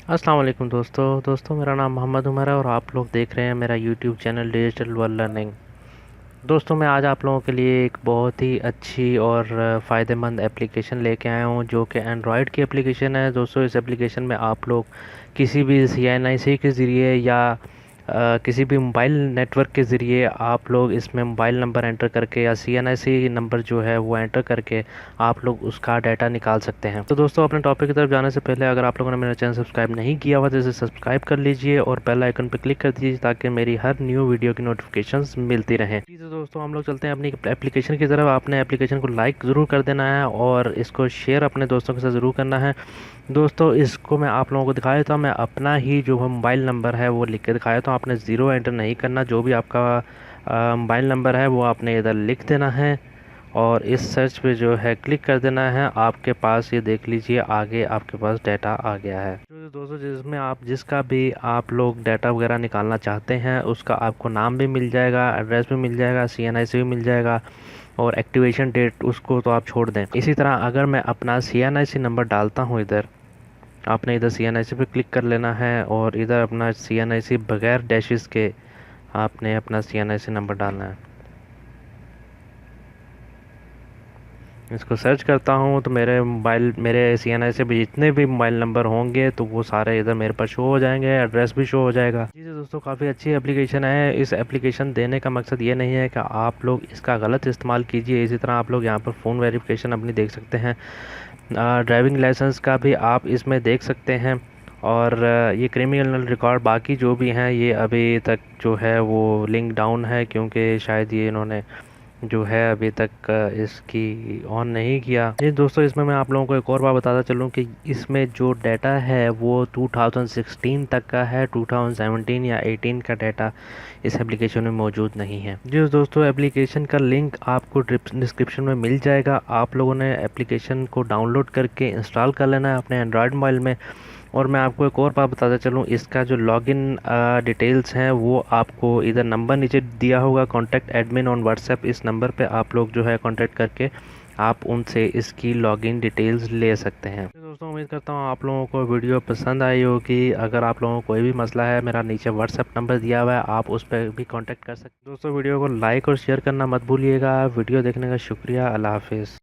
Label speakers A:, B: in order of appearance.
A: अस्सलाम वालेकुम दोस्तों मेरा नाम मोहम्मद उमर है और आप लोग देख रहे हैं मेरा YouTube channel digital world learning. दोस्तों मैं आज आप लोगों के लिए एक बहुत ही अच्छी और फ़ायदेमंद एप्लीकेशन लेके आया हूँ जो कि एंड्रॉयड की एप्लीकेशन है। दोस्तों इस एप्लीकेशन में आप लोग किसी भी CNIC के ज़रिए या किसी भी मोबाइल नेटवर्क के ज़रिए आप लोग इसमें मोबाइल नंबर एंटर करके या CNIC नंबर जो है वो एंटर करके आप लोग उसका डाटा निकाल सकते हैं। तो दोस्तों अपने टॉपिक की तरफ जाने से पहले अगर आप लोगों ने मेरा चैनल सब्सक्राइब नहीं किया हुआ तो इसे सब्सक्राइब कर लीजिए और बेल आइकन पर क्लिक कर दीजिए ताकि मेरी हर न्यू वीडियो की नोटिफिकेशंस मिलती रहें। जी तो दोस्तों हम लोग चलते हैं अपनी एप्लीकेशन की तरफ। आपने एप्लीकेशन को लाइक ज़रूर कर देना है और इसको शेयर अपने दोस्तों के साथ ज़रूर करना है। दोस्तों इसको मैं आप लोगों को दिखा देता हूँ। मैं अपना ही जो मोबाइल नंबर है वो लिख के दिखा देता हूँ। आपने ज़ीरो एंटर नहीं करना, जो भी आपका मोबाइल नंबर है वो आपने इधर लिख देना है और इस सर्च पे जो है क्लिक कर देना है। आपके पास ये देख लीजिए आगे आपके पास डाटा आ गया है। तो दोस्तों जिसमें आप जिसका भी आप लोग डाटा वगैरह निकालना चाहते हैं उसका आपको नाम भी मिल जाएगा, एड्रेस भी मिल जाएगा, CNIC भी मिल जाएगा और एक्टिवेशन डेट उसको तो आप छोड़ दें। इसी तरह अगर मैं अपना CNIC नंबर डालता हूँ इधर, आपने इधर CNIC पे क्लिक कर लेना है और इधर अपना CNIC बगैर डैशेस के आपने अपना CNIC नंबर डालना है। इसको सर्च करता हूँ तो मेरे CNIC पे जितने भी मोबाइल नंबर होंगे तो वो सारे इधर मेरे पास शो हो जाएंगे, एड्रेस भी शो हो जाएगा। जी दोस्तों काफ़ी अच्छी एप्लीकेशन है। इस एप्लीकेशन देने का मकसद ये नहीं है कि आप लोग इसका गलत इस्तेमाल कीजिए। इसी तरह आप लोग यहाँ पर फ़ोन वेरिफिकेशन अपनी देख सकते हैं, ड्राइविंग लाइसेंस का भी आप इसमें देख सकते हैं और ये क्रिमिनल रिकॉर्ड बाकी जो भी हैं ये अभी तक जो है वो लिंक डाउन है क्योंकि शायद ये इन्होंने जो है अभी तक इसकी ऑन नहीं किया। जी दोस्तों इसमें मैं आप लोगों को एक और बात बताता चलूँ कि इसमें जो डाटा है वो 2016 तक का है, 2017 या 18 का डाटा इस एप्लीकेशन में मौजूद नहीं है। जी दोस्तों एप्लीकेशन का लिंक आपको डिस्क्रिप्शन में मिल जाएगा। आप लोगों ने एप्लीकेशन को डाउनलोड करके इंस्टॉल कर लेना है अपने एंड्रॉयड मोबाइल में। और मैं आपको एक और बात बताता चलूँ, इसका जो लॉगिन डिटेल्स हैं वो आपको इधर नंबर नीचे दिया होगा, कॉन्टैक्ट एडमिन ऑन व्हाट्सएप। इस नंबर पे आप लोग जो है कॉन्टैक्ट करके आप उनसे इसकी लॉगिन डिटेल्स ले सकते हैं। तो दोस्तों उम्मीद करता हूँ आप लोगों को वीडियो पसंद आई होगी। अगर आप लोगों को कोई भी मसला है मेरा नीचे व्हाट्सएप नंबर दिया हुआ है, आप उस पर भी कॉन्टैक्ट कर सकते हैं। दोस्तों वीडियो को लाइक और शेयर करना मत भूलिएगा। वीडियो देखने का शुक्रिया। अल्लाह हाफिज़।